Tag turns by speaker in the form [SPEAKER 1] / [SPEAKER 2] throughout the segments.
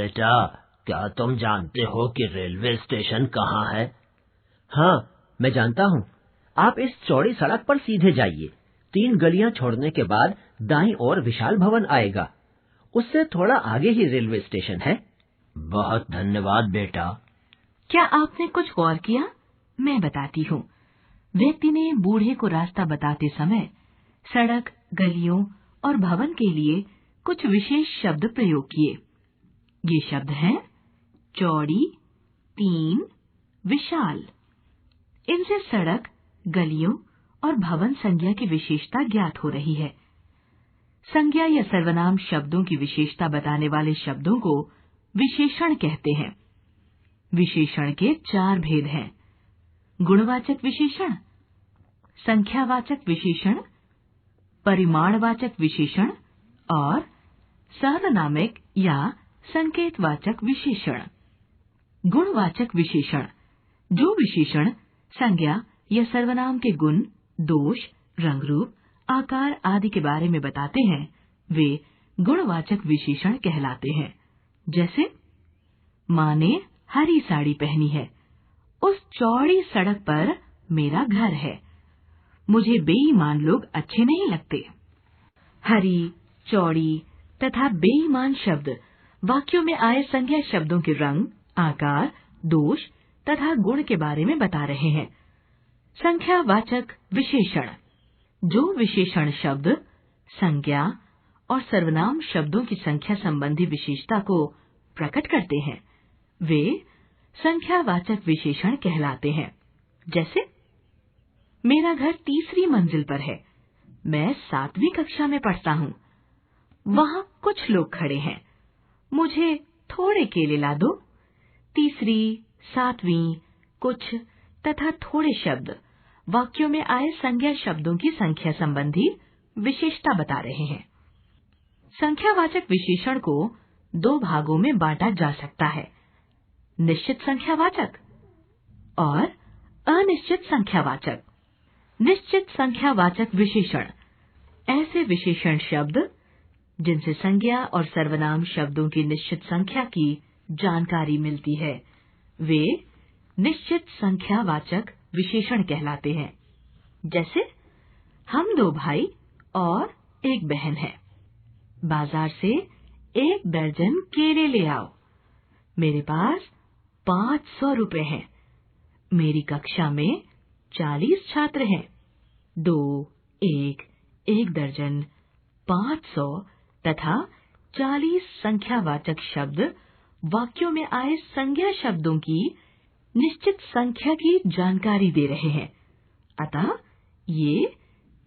[SPEAKER 1] बेटा, क्या तुम जानते हो कि रेलवे स्टेशन कहाँ है? हाँ, मैं जानता हूँ। आप इस चौड़ी सड़क पर सीधे जाइए। 3 गलियां छोड़ने के बाद दाईं ओर विशाल भवन आएगा। उससे थोड़ा आगे ही रेलवे स्टेशन है। बहुत धन्यवाद बेटा।
[SPEAKER 2] क्या आपने कुछ गौर किया? मैं बताती हूँ। व्यक्ति ने बूढ़े को रास्ता बताते समय सड़क, गलियों और भवन के लिए कुछ विशेष शब्द प्रयोग किए। ये शब्द हैं चौड़ी, 3, विशाल। इनसे सड़क, गलियों और भवन संज्ञा की विशेषता ज्ञात हो रही है। संज्ञा या सर्वनाम शब्दों की विशेषता बताने वाले शब्दों को विशेषण कहते हैं। विशेषण के 4 भेद हैं: गुणवाचक विशेषण, संख्यावाचक विशेषण, परिमाणवाचक विशेषण और सार्वनामिक या संकेतवाचक विशेषण। गुणवाचक विशेषण: जो विशेषण संज्ञा या सर्वनाम के गुण, दोष, रंग रूप, आकार आदि के बारे में बताते हैं, वे गुणवाचक विशेषण कहलाते हैं। जैसे माँ ने हरी साड़ी पहनी है। उस चौड़ी सड़क पर मेरा घर है। मुझे बेईमान लोग अच्छे नहीं लगते। हरी, चौड़ी तथा बेईमान शब्द वाक्यों में आए संज्ञा शब्दों के रंग, आकार, दोष तथा गुण के बारे में बता रहे हैं। संख्यावाचक विशेषण: जो विशेषण शब्द, संज्ञा और सर्वनाम शब्दों की संख्या संबंधी विशेषता को प्रकट करते हैं, वे संख्यावाचक विशेषण कहलाते हैं। जैसे मेरा घर 3री मंजिल पर है। मैं 7वीं कक्षा में पढ़ता हूँ। वहाँ कुछ लोग खड़े हैं। मुझे थोड़े केले ला दो। 3री, 7वीं, कुछ तथा थोड़े शब्द वाक्यों में आए संज्ञा शब्दों की संख्या संबंधी विशेषता बता रहे हैं। संख्यावाचक विशेषण को 2 भागों में बांटा जा सकता है: निश्चित संख्यावाचक और अनिश्चित संख्यावाचक। निश्चित संख्यावाचक विशेषण: ऐसे विशेषण शब्द जिनसे संज्ञा और सर्वनाम शब्दों की निश्चित संख्या की जानकारी मिलती है, वे निश्चित संख्यावाचक विशेषण कहलाते हैं। जैसे हम 2 भाई और 1 बहन हैं। बाजार से 1 दर्जन केले ले आओ। मेरे पास 500 रुपए हैं। मेरी कक्षा में 40 छात्र हैं। 2, 1, 1 दर्जन, 500 तथा 40 संख्यावाचक शब्द वाक्यों में आए संज्ञा शब्दों की निश्चित संख्या की जानकारी दे रहे हैं। अतः ये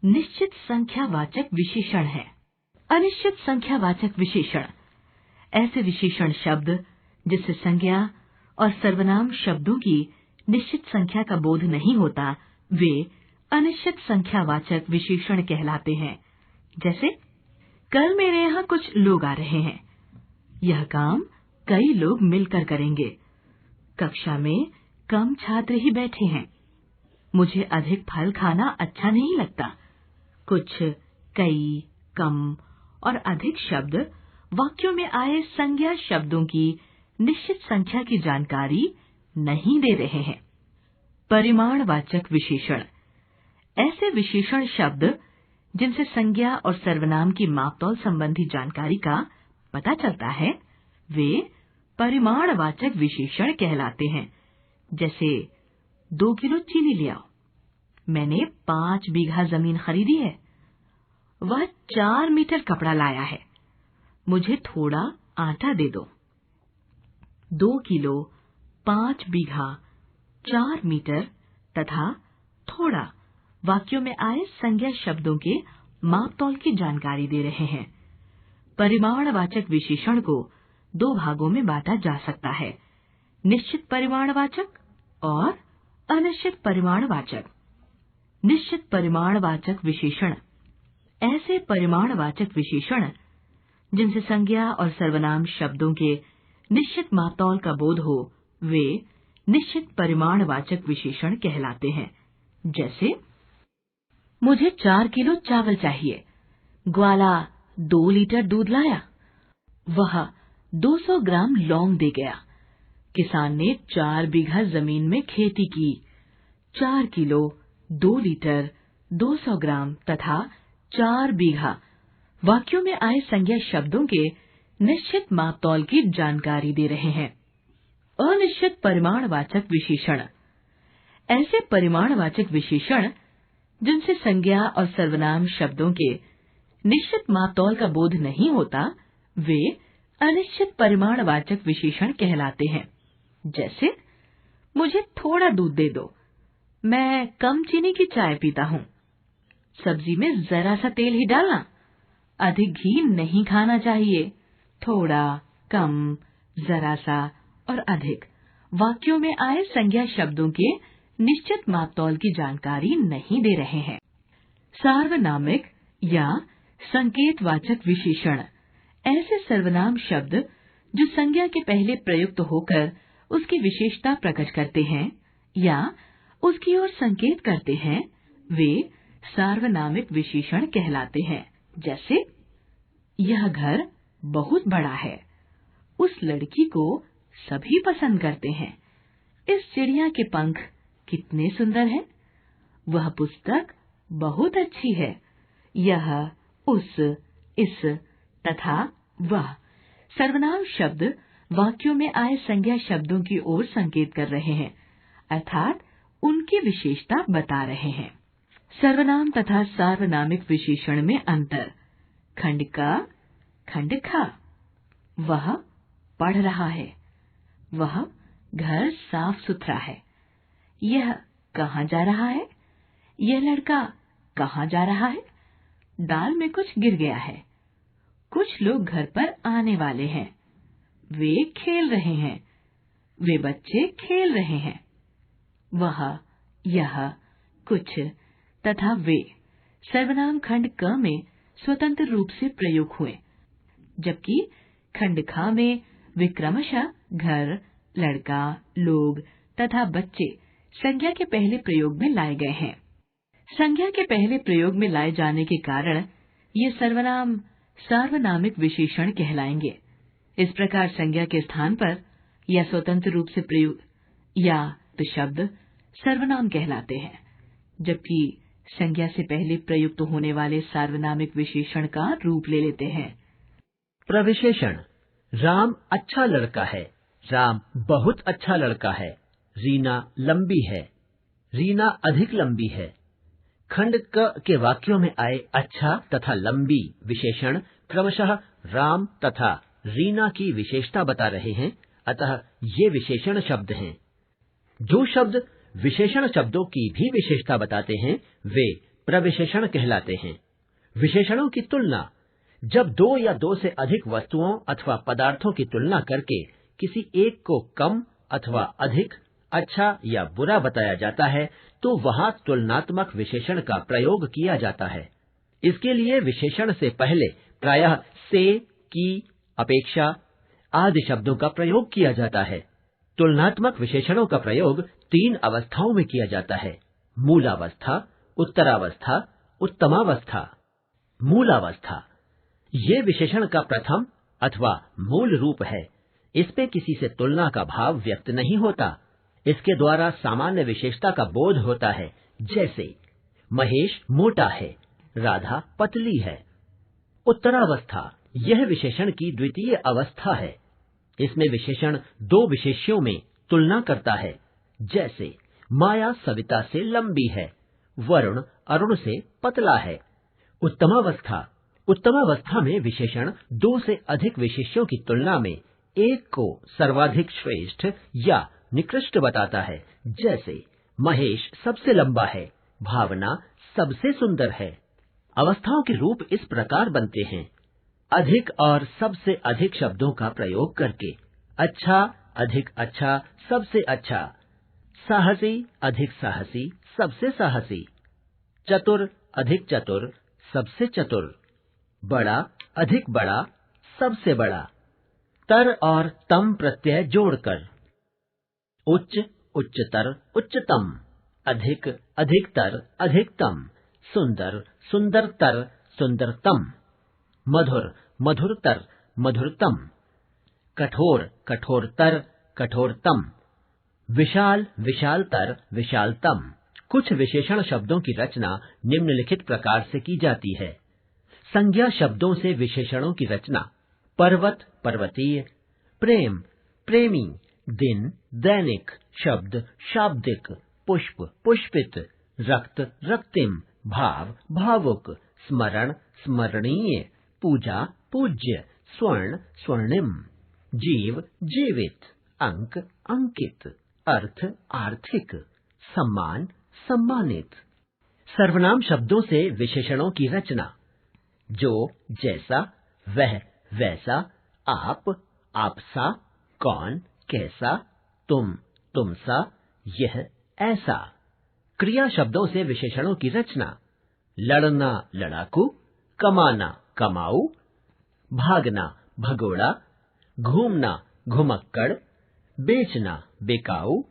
[SPEAKER 2] निश्चित संख्यावाचक विशेषण है। अनिश्चित संख्यावाचक विशेषण: ऐसे विशेषण शब्द जिससे संज्ञा और सर्वनाम शब्दों की निश्चित संख्या का बोध नहीं होता, वे अनिश्चित संख्यावाचक विशेषण कहलाते हैं। जैसे कल मेरे यहाँ कुछ लोग आ रहे हैं। यह काम कई लोग मिलकर करेंगे। कक्षा में कम छात्र ही बैठे हैं। मुझे अधिक फल खाना अच्छा नहीं लगता। कुछ, कई, कम और अधिक शब्द वाक्यों में आए संज्ञा शब्दों की निश्चित संख्या की जानकारी नहीं दे रहे हैं। परिमाणवाचक विशेषण: ऐसे विशेषण शब्द जिनसे संज्ञा और सर्वनाम की मापतौल संबंधी जानकारी का पता चलता है, वे परिमाणवाचक विशेषण कहलाते हैं। जैसे 2 किलो चीनी ले आओ। मैंने 5 बीघा जमीन खरीदी है। वह 4 मीटर कपड़ा लाया है। मुझे थोड़ा आटा दे दो। 2 किलो, 5 बीघा, 4 मीटर तथा थोड़ा वाक्यों में आए संज्ञा शब्दों के मापतौल की जानकारी दे रहे हैं। परिमाणवाचक विशेषण को 2 भागों में बांटा जा सकता है: निश्चित परिमाणवाचक और अनिश्चित परिमाणवाचक। निश्चित परिमाणवाचक विशेषण: ऐसे परिमाणवाचक विशेषण जिनसे संज्ञा और सर्वनाम शब्दों के निश्चित मापतौल का बोध हो, वे निश्चित परिमाणवाचक विशेषण कहलाते हैं। जैसे मुझे 4 किलो चावल चाहिए। ग्वाला 2 लीटर दूध लाया। वह 200 ग्राम लौंग दे गया। किसान ने 4 बीघा जमीन में खेती की। 4 किलो, 2 लीटर, 200 ग्राम तथा 4 बीघा वाक्यों में आए संज्ञा शब्दों के निश्चित मापतौल की जानकारी दे रहे हैं। अनिश्चित परिमाणवाचक विशेषण, ऐसे परिमाणवाचक विशेषण जिनसे संज्ञा और सर्वनाम शब्दों के निश्चित मापतौल का बोध नहीं होता, वे अनिश्चित परिमाणवाचक विशेषण कहलाते हैं। जैसे, मुझे थोड़ा दूध दे दो, मैं कम चीनी की चाय पीता हूँ। सब्जी में जरा सा तेल ही डालना, अधिक घी नहीं खाना चाहिए। थोड़ा, कम, जरा सा और अधिक वाक्यों में आए संज्ञा शब्दों के निश्चित मापतौल की जानकारी नहीं दे रहे हैं। सार्वनामिक या संकेतवाचक विशेषण, ऐसे सर्वनाम शब्द जो संज्ञा के पहले प्रयुक्त होकर उसकी विशेषता प्रकट करते हैं या उसकी ओर संकेत करते हैं, वे सार्वनामिक विशेषण कहलाते हैं। जैसे, यह घर बहुत बड़ा है, उस लड़की को सभी पसंद करते हैं, इस चिड़िया के पंख कितने सुंदर हैं, वह पुस्तक बहुत अच्छी है, यह, उस, इस तथा वह सर्वनाम शब्द वाक्यों में आए संज्ञा शब्दों की ओर संकेत कर रहे हैं, अर्थात उनकी विशेषता बता रहे हैं। सर्वनाम तथा सार्वनामिक विशेषण में अंतर। खंड का, खंड खा। वह पढ़ रहा है, वह घर साफ सुथरा है। यह कहाँ जा रहा है, यह लड़का कहाँ जा रहा है। दाल में कुछ गिर गया है, कुछ लोग घर पर आने वाले हैं, वे खेल रहे हैं, वे बच्चे खेल रहे हैं। वह, यह, कुछ तथा वे सर्वनाम खंड क में स्वतंत्र रूप से प्रयोग हुए, जबकि खंड ख में वे क्रमशः घर, लड़का, लोग तथा बच्चे संज्ञा के पहले प्रयोग में लाए गए हैं। संज्ञा के पहले प्रयोग में लाए जाने के कारण ये सर्वनाम सार्वनामिक विशेषण कहलाएंगे। इस प्रकार संज्ञा के स्थान पर या स्वतंत्र रूप से प्रयुक्त या तो शब्द सर्वनाम कहलाते हैं, जबकि संज्ञा से पहले प्रयुक्त होने वाले सार्वनामिक विशेषण का रूप ले लेते हैं।
[SPEAKER 1] प्रविशेषण, राम अच्छा लड़का है, राम बहुत अच्छा लड़का है। रीना लंबी है, रीना अधिक लंबी है। खंड क के वाक्यों में आए अच्छा तथा लंबी विशेषण क्रमशः राम तथा रीना की विशेषता बता रहे हैं, अतः ये विशेषण शब्द हैं। जो शब्द विशेषण शब्दों की भी विशेषता बताते हैं, वे प्रविशेषण कहलाते हैं। विशेषणों की तुलना, जब दो या दो से अधिक वस्तुओं अथवा पदार्थों की तुलना करके किसी एक को कम अथवा अधिक, अच्छा या बुरा बताया जाता है, तो वहां तुलनात्मक विशेषण का प्रयोग किया जाता है। इसके लिए विशेषण से पहले प्रायः से, की, अपेक्षा आदि शब्दों का प्रयोग किया जाता है। तुलनात्मक विशेषणों का प्रयोग 3 अवस्थाओं में किया जाता है: मूलावस्था, उत्तरावस्था, उत्तमावस्था। मूलावस्था, ये विशेषण का प्रथम अथवा मूल रूप है। इसमें किसी से तुलना का भाव व्यक्त नहीं होता। इसके द्वारा सामान्य विशेषता का बोध होता है, जैसे महेश मोटा है, राधा पतली है। उत्तरावस्था, यह विशेषण की द्वितीय अवस्था है। इसमें विशेषण 2 विशेष्यों में तुलना करता है, जैसे माया सविता से लंबी है, वरुण अरुण से पतला है। उत्तमावस्था, उत्तमावस्था में विशेषण 2 से अधिक विशेष्यों की तुलना में एक को सर्वाधिक श्रेष्ठ या निकृष्ट बताता है, जैसे महेश सबसे लंबा है, भावना सबसे सुंदर है। अवस्थाओं के रूप इस प्रकार बनते हैं: अधिक और सबसे अधिक शब्दों का प्रयोग करके, अच्छा अधिक अच्छा सबसे अच्छा, साहसी अधिक साहसी सबसे साहसी, चतुर अधिक चतुर सबसे चतुर, बड़ा अधिक बड़ा सबसे बड़ा। तर और तम प्रत्यय जोड़कर, उच्च उच्चतर उच्चतम, अधिक अधिकतर अधिकतम, सुंदर सुंदरतर सुंदरतम, मधुर मधुरतर मधुरतम। कठोर, कठोरतर, कठोरतम। विशाल, विशालतर, विशालतम। कुछ विशेषण शब्दों की रचना निम्नलिखित प्रकार से की जाती है। संज्ञा शब्दों से विशेषणों की रचना। पर्वत, पर्वतीय। प्रेम, प्रेमी। दिन, दैनिक। शब्द, शाब्दिक। पुष्प, पुष्पित। रक्त, रक्तिम। भाव, भावुक। स्मरण, स्मरणीय। पूजा, पूज्य। स्वर्ण, स्वर्णिम। जीव, जीवित। अंक, अंकित। अर्थ, आर्थिक। सम्मान, सम्मानित। सर्वनाम शब्दों से विशेषणों की रचना। जो, जैसा। वह, वैसा। आप, आपसा। कौन, कैसा। तुम, तुमसा। यह, ऐसा। क्रिया शब्दों से विशेषणों की रचना। लड़ना, लड़ाकू। कमाना, कमाऊ। भागना, भगोड़ा। घूमना, घुमक्कड़। बेचना, बिकाऊ।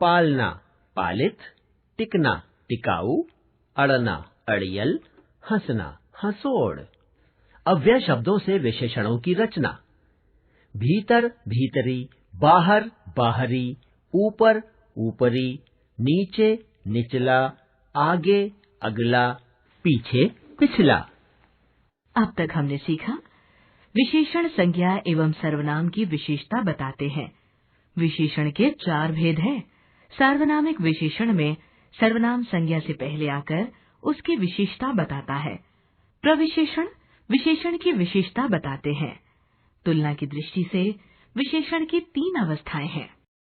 [SPEAKER 1] पालना, पालित। टिकना, टिकाऊ। अड़ना, अड़ियल। हंसना, हंसोड़। अव्यय शब्दों से विशेषणों की रचना। भीतर, भीतरी। बाहर, बाहरी। ऊपर, ऊपरी। नीचे, निचला। आगे, अगला। पीछे, पिछला।
[SPEAKER 2] अब तक हमने सीखा विशेषण संज्ञा एवं सर्वनाम की विशेषता बताते हैं। विशेषण के 4 भेद हैं। सार्वनामिक विशेषण में सर्वनाम संज्ञा से पहले आकर उसकी विशेषता बताता है। प्रविशेषण विशेषण की विशेषता बताते हैं। तुलना की दृष्टि से विशेषण की 3 अवस्थाएं हैं।